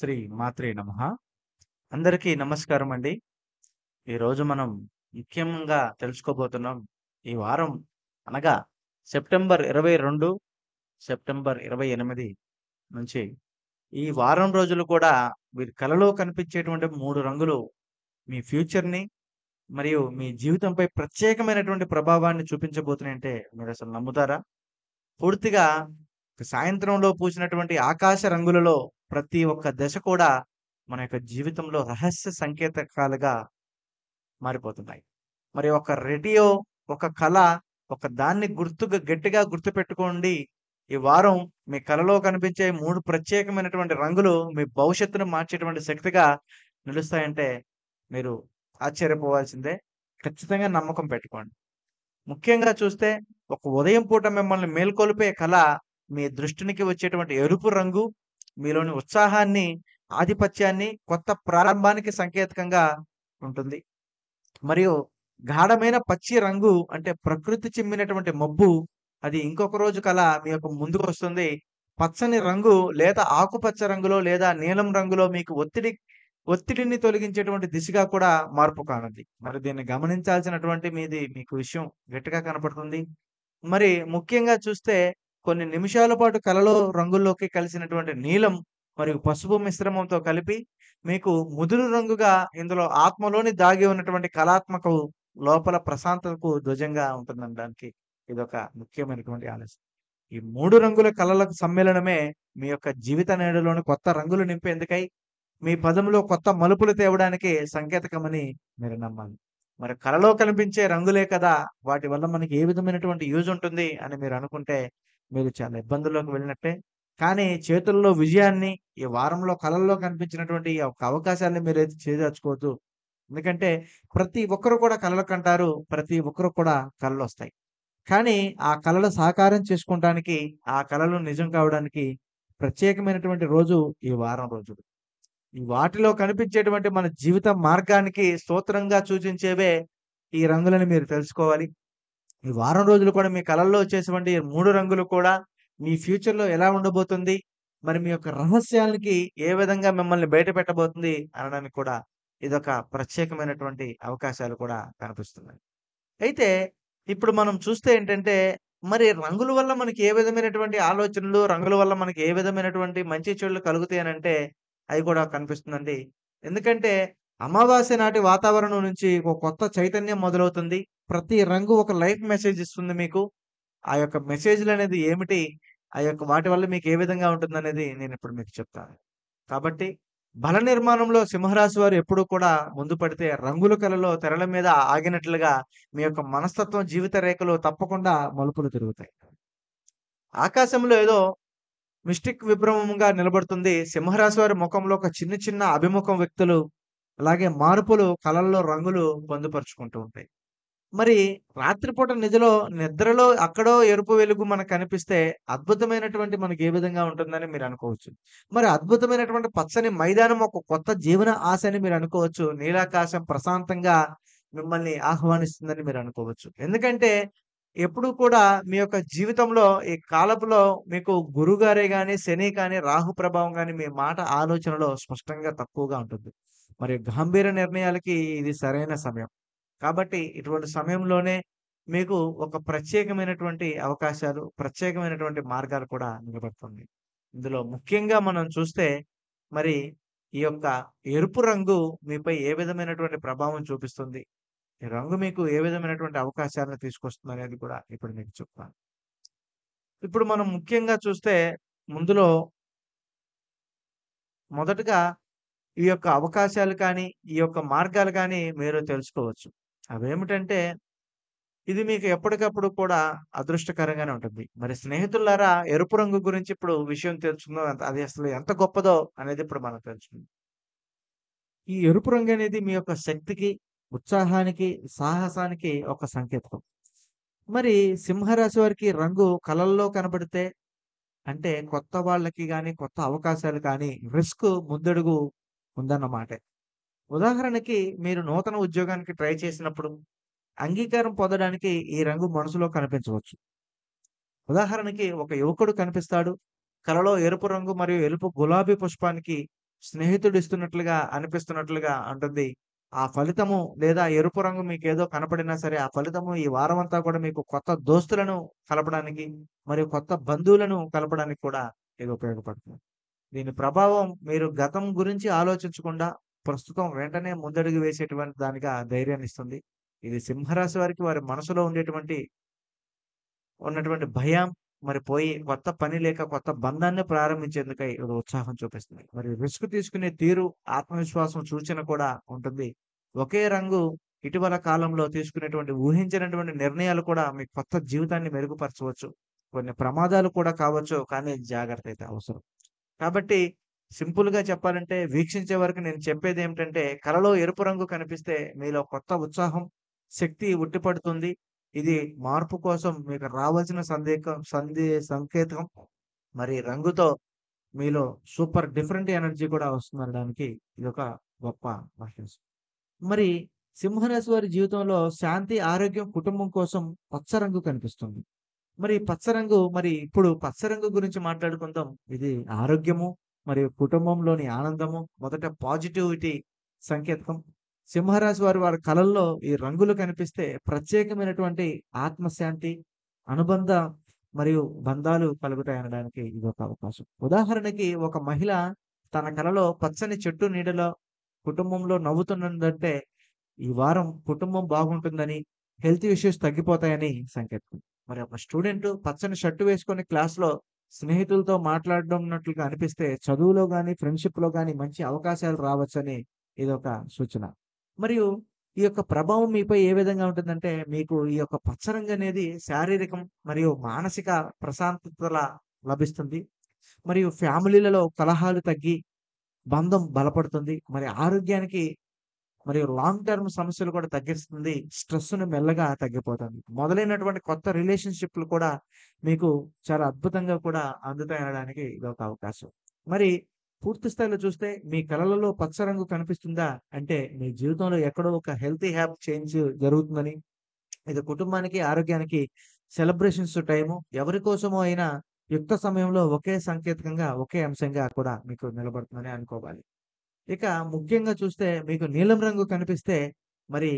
శ్రీ మాత్రే నమః. అందరికీ నమస్కారం అండి. ఈరోజు మనం ముఖ్యంగా తెలుసుకోబోతున్నాం. ఈ వారం అనగా సెప్టెంబర్ 22, సెప్టెంబర్ 28 నుంచి ఈ వారం రోజులు కూడా మీరు కలలో కనిపించేటువంటి 3 రంగులు మీ ఫ్యూచర్‌ని మరియు మీ జీవితంపై ప్రత్యేకమైనటువంటి ప్రభావాన్ని చూపించబోతున్నాయంటే మీరసలు నమ్ముతారా? పూర్తిగా సాయంత్రంలో పూసినటువంటి ఆకాశ రంగులలో ప్రతి ఒక్క దశ కూడా మన యొక్క జీవితంలో రహస్య సంకేతకాలుగా మారిపోతున్నాయి. మరి ఒక రేడియో, ఒక కళ, ఒక దాన్ని గట్టిగా గుర్తుపెట్టుకోండి. ఈ వారం మీ కలలో కనిపించే 3 ప్రత్యేకమైనటువంటి రంగులు మీ భవిష్యత్తును మార్చేటువంటి శక్తిగా నిలుస్తాయంటే మీరు ఆశ్చర్యపోవాల్సిందే. ఖచ్చితంగా నమ్మకం పెట్టుకోండి. ముఖ్యంగా చూస్తే ఒక ఉదయం పూట మిమ్మల్ని మేల్కొలిపే కళ మీ దృష్టినికి వచ్చేటువంటి ఎరుపు రంగు మీలోని ఉత్సాహాన్ని, ఆధిపత్యాన్ని, కొత్త ప్రారంభానికి సంకేతకంగా ఉంటుంది. మరియు గాఢమైన పచ్చి రంగు అంటే ప్రకృతి చిమ్మినటువంటి మబ్బు అది ఇంకొక రోజు కల మీ యొక్క ముందుకొస్తుంది. పచ్చని రంగు లేత ఆకుపచ్చ రంగులో లేదా నీలం రంగులో మీకు ఒత్తిడిని తొలగించేటువంటి దిశగా కూడా మార్పు కానుంది. మరి దీన్ని గమనించాల్సినటువంటి మీకు విషయం గట్టిగా కనపడుతుంది. మరి ముఖ్యంగా చూస్తే కొన్ని నిమిషాల పాటు కలలో రంగుల్లోకి కలిసినటువంటి నీలం మరియు పసుపు మిశ్రమంతో కలిపి మీకు ముదురు రంగుగా ఇందులో ఆత్మలోని దాగి ఉన్నటువంటి కళాత్మక లోపల ప్రశాంతతకు ధ్వజంగా ఉంటుందనడానికి ఇదొక ముఖ్యమైనటువంటి ఆలస్యం. ఈ 3 రంగుల కలలకు సమ్మేళనమే మీ యొక్క జీవిత నీడలోని కొత్త రంగులు నింపేందుకై మీ పదంలో కొత్త మలుపులు తేవడానికి సంకేతకమని మీరు నమ్మాలి. మరి కలలో కనిపించే రంగులే కదా! వాటి వల్ల మనకి ఏ విధమైనటువంటి యూజ్ ఉంటుంది అని మీరు అనుకుంటే, మీరు చాలా ఇబ్బందుల్లోకి వెళ్ళినట్టే. కానీ చేతుల్లో విజయాన్ని, ఈ వారంలో కలల్లో కనిపించినటువంటి ఈ యొక్క అవకాశాన్ని మీరైతే చేజార్చుకోవద్దు. ఎందుకంటే ప్రతి ఒక్కరు కూడా కలలు కంటారు. ప్రతి ఒక్కరు కూడా కలలొస్తాయి. కానీ ఆ కలలు సాకారం చేసుకోవడానికి, ఆ కలలు నిజం కావడానికి ప్రత్యేకమైనటువంటి రోజు ఈ వారం రోజులు. ఈ వాటిలో కనిపించేటువంటి మన జీవిత మార్గానికి స్తోత్రంగా సూచించేవే ఈ రంగులని మీరు తెలుసుకోవాలి. ఈ వారం రోజులు కూడా మీ కలల్లో వచ్చేటువంటి 3 రంగులు కూడా మీ ఫ్యూచర్‌లో ఎలా ఉండబోతుంది? మరి మీ యొక్క రహస్యాలకి ఏ విధంగా మిమ్మల్ని బయట పెట్టబోతుంది అనడానికి కూడా ఇదొక ప్రత్యేకమైనటువంటి అవకాశాలు కూడా కనిపిస్తున్నాయి. అయితే ఇప్పుడు మనం చూస్తే ఏంటంటే, మరి రంగుల వల్ల మనకి ఏ విధమైనటువంటి ఆలోచనలు, రంగుల వల్ల మనకి ఏ విధమైనటువంటి మంచి చెడులు కలుగుతాయనంటే, అయి కూడా కనిపిస్తుందండి. ఎందుకంటే, అమావాస్య నాటి వాతావరణం నుంచి ఒక కొత్త చైతన్యం మొదలవుతుంది. ప్రతి రంగు ఒక లైఫ్ మెసేజ్ ఇస్తుంది మీకు. ఆ యొక్క మెసేజ్‌లనేది ఏమిటి? ఆ యొక్క వాటి వల్ల మీకు ఏ విధంగా ఉంటుందనేది నేనిప్పుడు మీకు చెప్తాను. కాబట్టి బల నిర్మాణంలో సింహరాశి వారు ఎప్పుడూ కూడా ముందు పడితే రంగుల కలలో తెరల మీద ఆగినట్లుగా మీ యొక్క మనస్తత్వం జీవిత రేఖలో తప్పకుండా మలుపులు తిరుగుతాయి. ఆకాశంలో ఏదో మిస్టిక్ విభ్రమంగా నిలబడుతుంది. సింహరాశి వారి ముఖంలో ఒక చిన్న చిన్న అభిముఖం వ్యక్తులు, అలాగే మార్పులు కళల్లో రంగులు పొందుపరుచుకుంటూ ఉంటాయి. మరి రాత్రిపూట నిద్రలో అక్కడో ఎరుపు వెలుగు మనకు కనిపిస్తే అద్భుతమైనటువంటి మనకి ఏ విధంగా ఉంటుందని మీరు అనుకోవచ్చు. మరి అద్భుతమైనటువంటి పచ్చని మైదానం ఒక కొత్త జీవన ఆశ అని మీరు అనుకోవచ్చు. నీలాకాశం ప్రశాంతంగా మిమ్మల్ని ఆహ్వానిస్తుందని మీరు అనుకోవచ్చు. ఎందుకంటే ఎప్పుడూ కూడా మీ యొక్క జీవితంలో ఈ కాలపులో మీకు గురువుగారే గాని, శని కానీ, రాహు ప్రభావం గాని మీ మాట ఆలోచనలో స్పష్టంగా తక్కువగా ఉంటుంది. మరి గంభీర నిర్ణయాలకి ఇది సరైన సమయం. కాబట్టి ఇటువంటి సమయంలోనే మీకు ఒక ప్రత్యేకమైనటువంటి అవకాశాలు, ప్రత్యేకమైనటువంటి మార్గాలు కూడా నిలబడుతుంది. ఇందులో ముఖ్యంగా మనం చూస్తే మరి ఈ యొక్క ఎరుపు రంగు మీపై ఏ విధమైనటువంటి ప్రభావం చూపిస్తుంది? ఈ రంగు మీకు ఏ విధమైనటువంటి అవకాశాలను తీసుకొస్తుందనేది కూడా ఇప్పుడు మీకు చెప్తాను. ఇప్పుడు మనం ముఖ్యంగా చూస్తే ముందులో మొదటగా ఈ యొక్క అవకాశాలు కానీ, ఈ యొక్క మార్గాలు గాని మీరు తెలుసుకోవచ్చు. అవేమిటంటే ఇది మీకు ఎప్పటికప్పుడు కూడా అదృష్టకరంగానే ఉంటుంది. మరి స్నేహితులారా ఎరుపు రంగు గురించి ఇప్పుడు విషయం తెలుసుకుందాం. అది అసలు ఎంత గొప్పదో అనేది ఇప్పుడు మనం తెలుసుకుందాం. ఈ ఎరుపు రంగు అనేది మీ యొక్క శక్తికి, ఉత్సాహానికి, సాహసానికి ఒక సంకేతం. మరి సింహరాశి వారికి రంగు కలల్లో కనబడితే అంటే కొత్త వాళ్ళకి గాని, కొత్త అవకాశాలు కానీ రిస్క్ ముందడుగు ఉందన్నమాటే. ఉదాహరణకి మీరు నూతన ఉద్యోగానికి ట్రై చేసినప్పుడు అంగీకారం పొందడానికి ఈ రంగు మనసులో కనిపించవచ్చు. ఉదాహరణకి ఒక యువకుడు కనిపిస్తాడు. కలలో ఎరుపు రంగు మరియు ఎరుపు గులాబీ పుష్పానికి స్నేహితుడు ఇస్తున్నట్లుగా అనిపిస్తున్నట్లుగా ఉంటుంది. ఆ ఫలితము లేదా ఎరుపు రంగు మీకేదో కనపడినా సరే, ఆ ఫలితము ఈ వారమంతా కూడా మీకు కొత్త దోస్తులను కలపడానికి, మరియు కొత్త బంధువులను కలపడానికి కూడా ఇది ఉపయోగపడుతుంది. దీని ప్రభావం మీరు గతం గురించి ఆలోచించకుండా, ప్రస్తుతం వెంటనే ముందడుగు వేసేటువంటి దానిగా ధైర్యాన్నిస్తుంది. ఇది సింహరాశి వారికి వారి మనసులో ఉన్నటువంటి భయం మరి పోయి కొత్త పని లేక కొత్త బంధాన్ని ప్రారంభించేందుకై ఇది ఉత్సాహం చూపిస్తుంది. మరి రిస్క్ తీసుకునే తీరు, ఆత్మవిశ్వాసం సూచన కూడా ఉంటుంది. ఒకే రంగు ఇటీవల కాలంలో తీసుకునేటువంటి ఊహించినటువంటి నిర్ణయాలు కూడా మీ కొత్త జీవితాన్ని మెరుగుపరచవచ్చు. కొన్ని ప్రమాదాలు కూడా కావచ్చు. కానీ జాగ్రత్త అయితే అవసరం. కాబట్టి సింపుల్‌గా చెప్పాలంటే వీక్షించే వరకు నేను చెప్పేదేమిటంటే, కలలో ఎరుపు రంగు కనిపిస్తే మీలో కొత్త ఉత్సాహం, శక్తి ఉట్టిపడుతుంది. ఇది మార్పు కోసం మీకు రావాల్సిన సంకేతం. మరి రంగుతో మీలో సూపర్ డిఫరెంట్ ఎనర్జీ కూడా వస్తుందనడానికి ఇదొక గొప్ప రెఫరెన్స్. మరి సింహరాశి వారి జీవితంలో శాంతి, ఆరోగ్యం, కుటుంబం కోసం పచ్చ రంగు కనిపిస్తుంది. మరి పచ్చ రంగు ఇప్పుడు పచ్చ రంగు గురించి మాట్లాడుకుందాం. ఇది ఆరోగ్యము మరియు కుటుంబంలోని ఆనందము, మొదట పాజిటివిటీ సంకేతం. సింహరాశి వారి కళల్లో ఈ రంగులు కనిపిస్తే ప్రత్యేకమైనటువంటి ఆత్మశాంతి, అనుబంధ మరియు బంధాలు కలుగుతాయనడానికి ఇదొక అవకాశం. ఉదాహరణకి ఒక మహిళ తన కలలో పచ్చని చెట్టు నీడలో కుటుంబంలో నవ్వుతున్నదంటే ఈ వారం కుటుంబం బాగుంటుందని, హెల్త్ ఇష్యూస్ తగ్గిపోతాయని సంకేతం. మరి ఒక స్టూడెంట్ పచ్చని షర్ట్ వేసుకొని క్లాస్‌లో స్నేహితులతో మాట్లాడనున్నట్లుగా అనిపిస్తే చదువులో గాని, ఫ్రెండ్‌షిప్‌లో గాని మంచి అవకాశాలు రావచ్చని ఇదొక సూచన. మరియు ఈ యొక్క ప్రభావం మీపై ఏ విధంగా ఉంటుందంటే, మీకు ఈ యొక్క పచ్చ రంగనేది శారీరకం మరియు మానసిక ప్రశాంతతల లభిస్తుంది. మరియు ఫ్యామిలీలలో కలహాలు తగ్గి బంధం బలపడుతుంది. మరి ఆరోగ్యానికి మరియు లాంగ్ టర్మ్ సమస్యలు కూడా తగ్గిస్తుంది. స్ట్రెస్‌ను మెల్లగా తగ్గిపోతుంది. మొదలైనటువంటి కొత్త రిలేషన్‌షిప్‌లు కూడా మీకు చాలా అద్భుతంగా కూడా అందుతాయనడానికి ఇదొక అవకాశం. మరి పూర్తి స్థాయిలో చూస్తే మీ కళలలో పచ్చ రంగు కనిపిస్తుందా? అంటే మీ జీవితంలో ఎక్కడో ఒక హెల్తీ హ్యాబిట్ చేంజ్ జరుగుతుందని, ఇది కుటుంబానికి, ఆరోగ్యానికి సెలబ్రేషన్స్ టైము ఎవరి కోసమో అయినా యుక్త సమయంలో ఒకే సంకేతకంగా, ఒకే అంశంగా కూడా మీకు నిలబడుతుందని అనుకోవాలి. ఇక ముఖ్యంగా చూస్తే మీకు నీలం రంగు కనిపిస్తే మరి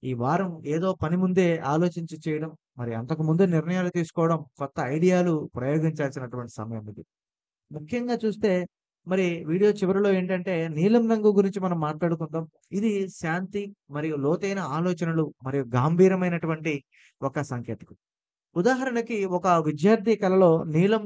ఈ వారం ఏదో పని ముందే ఆలోచించి చేయడం, మరి అంతకు ముందే నిర్ణయాలు తీసుకోవడం, కొత్త ఐడియాలు ప్రయోగించాల్సినటువంటి సమయం ఇది. ముఖ్యంగా చూస్తే మరి వీడియో చివరిలో ఏంటంటే నీలం రంగు గురించి మనం మాట్లాడుకుందాం. ఇది శాంతి మరియు లోతైన ఆలోచనలు మరియు గాంభీరమైనటువంటి ఒక సంకేతం. ఉదాహరణకి ఒక విద్యార్థి కలలో నీలం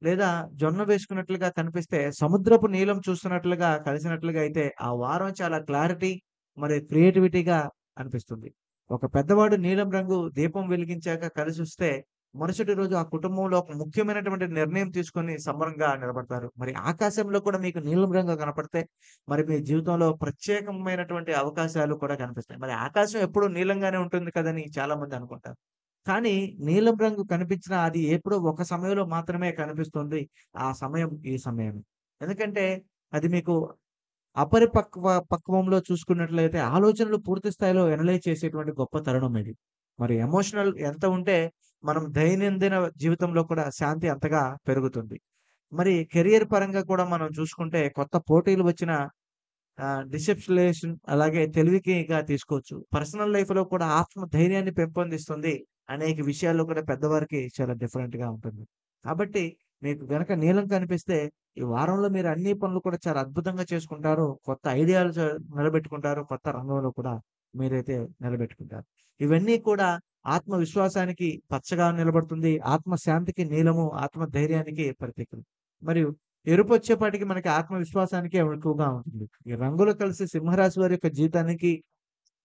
లేదా జొన్న వేసుకున్నట్లుగా కనిపిస్తే, సముద్రపు నీలం చూస్తున్నట్లుగా కలిసినట్లుగా అయితే, ఆ వారం చాలా క్లారిటీ మరి క్రియేటివిటీగా అనిపిస్తుంది. ఒక పెద్దవాడు నీలం రంగు దీపం వెలిగించాక కలిసొస్తే, మరుసటి రోజు ఆ కుటుంబంలో ఒక ముఖ్యమైనటువంటి నిర్ణయం తీసుకొని సంబరంగా నిలబడతారు. మరి ఆకాశంలో కూడా మీకు నీలం రంగు కనపడితే, మరి మీ జీవితంలో ప్రత్యేకమైనటువంటి అవకాశాలు కూడా కనిపిస్తాయి. మరి ఆకాశం ఎప్పుడూ నీలంగానే ఉంటుంది కదని చాలామంది అనుకుంటారు. కానీ నీలం రంగు కనిపించినా అది ఎప్పుడో ఒక సమయంలో మాత్రమే కనిపిస్తుంది. ఆ సమయం ఈ సమయమే. ఎందుకంటే అది మీకు పక్వంలో చూసుకున్నట్లయితే ఆలోచనలు పూర్తి స్థాయిలో ఎనలైజ్ చేసేటువంటి గొప్ప తరుణం ఇది. మరి ఎమోషనల్ ఎంత ఉంటే మనం దైనందిన జీవితంలో కూడా శాంతి అంతగా పెరుగుతుంది. మరి కెరియర్ పరంగా కూడా మనం చూసుకుంటే కొత్త పోటీలు వచ్చిన డిసిప్లినేషన్ అలాగే తెలివికిగా తీసుకోవచ్చు. పర్సనల్ లైఫ్‌లో కూడా ఆత్మ ధైర్యాన్ని పెంపొందిస్తుంది. అనేక విషయాల్లో కూడా పెద్దవారికి చాలా డిఫరెంట్‌గా ఉంటుంది. కాబట్టి మీకు గనక నీలం కనిపిస్తే ఈ వారంలో మీరు అన్ని పనులు కూడా చాలా అద్భుతంగా చేసుకుంటారు. కొత్త ఐడియాలు నిలబెట్టుకుంటారు. కొత్త రంగంలో కూడా మీరైతే నిలబెట్టుకుంటారు. ఇవన్నీ కూడా ఆత్మవిశ్వాసానికి పచ్చగా నిలబడుతుంది. ఆత్మశాంతికి నీలము, ఆత్మ ధైర్యానికి ప్రతీకలు. మరియు ఎరుపొచ్చేపాటికి మనకి ఆత్మవిశ్వాసానికే ఎక్కువగా ఉంటుంది. ఈ రంగులు కలిసి సింహరాశి వారి యొక్క జీవితానికి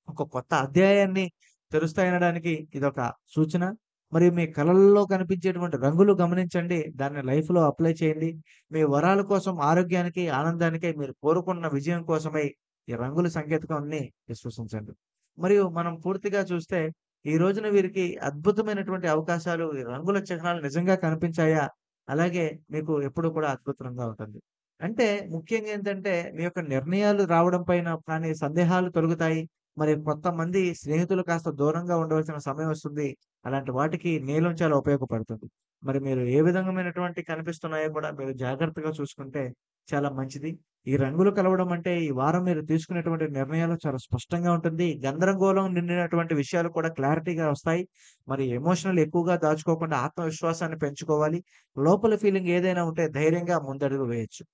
ఒక కొత్త అధ్యాయాన్ని తెరుస్తాయనడానికి ఇదొక సూచన. మరియు మీ కళల్లో కనిపించేటువంటి రంగులు గమనించండి. దాన్ని లైఫ్‌లో అప్లై చేయండి. మీ వరాల కోసం, ఆరోగ్యానికి, ఆనందానికై మీరు కోరుకున్న విజయం కోసమై ఈ రంగుల సంకేతకాన్ని విశ్వసించండి. మరియు మనం పూర్తిగా చూస్తే ఈ రోజున వీరికి అద్భుతమైనటువంటి అవకాశాలు ఈ రంగుల చిహ్నాలు నిజంగా కనిపించాయా? అలాగే మీకు ఎప్పుడు కూడా అద్భుతంగా ఉంటుంది. అంటే ముఖ్యంగా ఏంటంటే మీ యొక్క నిర్ణయాలు రావడం పైన కానీ సందేహాలు తొలగుతాయి. మరి కొంతమంది స్నేహితులు కాస్త దూరంగా ఉండవలసిన సమయం వస్తుంది. అలాంటి వాటికి నీలం చాలా ఉపయోగపడుతుంది. మరి మీరు ఏ విధమైనటువంటి కనిపిస్తున్నాయో కూడా మీరు జాగ్రత్తగా చూసుకుంటే చాలా మంచిది. ఈ రంగులు కలవడం అంటే ఈ వారం మీరు తీసుకునేటువంటి నిర్ణయాలు చాలా స్పష్టంగా ఉంటుంది. గందరగోళం నిండినటువంటి విషయాలు కూడా క్లారిటీగా వస్తాయి. మరి ఎమోషనల్ ఎక్కువగా దాచుకోకుండా ఆత్మవిశ్వాసాన్ని పెంచుకోవాలి. లోపల ఫీలింగ్ ఏదైనా ఉంటే ధైర్యంగా ముందడుగు వేయొచ్చు.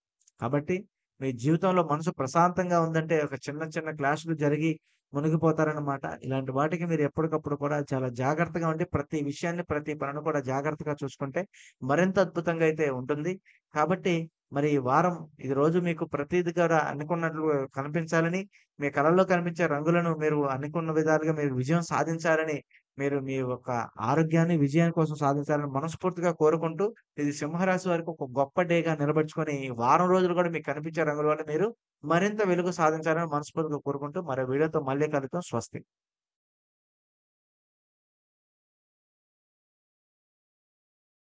కాబట్టి మీ జీవితంలో మనసు ప్రశాంతంగా ఉందంటే ఒక చిన్న చిన్న క్లాషులు జరిగి మునిగిపోతారనమాట. ఇలాంటి వాటికి మీరు ఎప్పటికప్పుడు కూడా చాలా జాగ్రత్తగా ఉండి ప్రతి విషయాన్ని, ప్రతి పనిని కూడా జాగ్రత్తగా చూసుకుంటే మరింత అద్భుతంగా అయితే ఉంటుంది. కాబట్టి మరి ఈ వారం ఈ రోజు మీకు ప్రతీది కూడా అనుకున్నట్లు కనిపించాలని, మీ కళల్లో కనిపించే రంగులను మీరు అనుకున్న విధాలుగా మీరు విజయం సాధించాలని, మీరు మీ యొక్క ఆరోగ్యాన్ని, విజయాన్ని కోసం సాధించాలని మనస్ఫూర్తిగా కోరుకుంటూ, ఇది సింహరాశి వారికి ఒక గొప్ప డేగా నిలబెట్టుకొని, ఈ వారం రోజులు కూడా మీకు కనిపించే రంగుల వల్ల మీరు మరింత వెలుగు సాధించాలని మనస్ఫూర్తిగా కోరుకుంటూ, మరో వీడియోతో మళ్ళీ కలుద్దాం. స్వస్తి.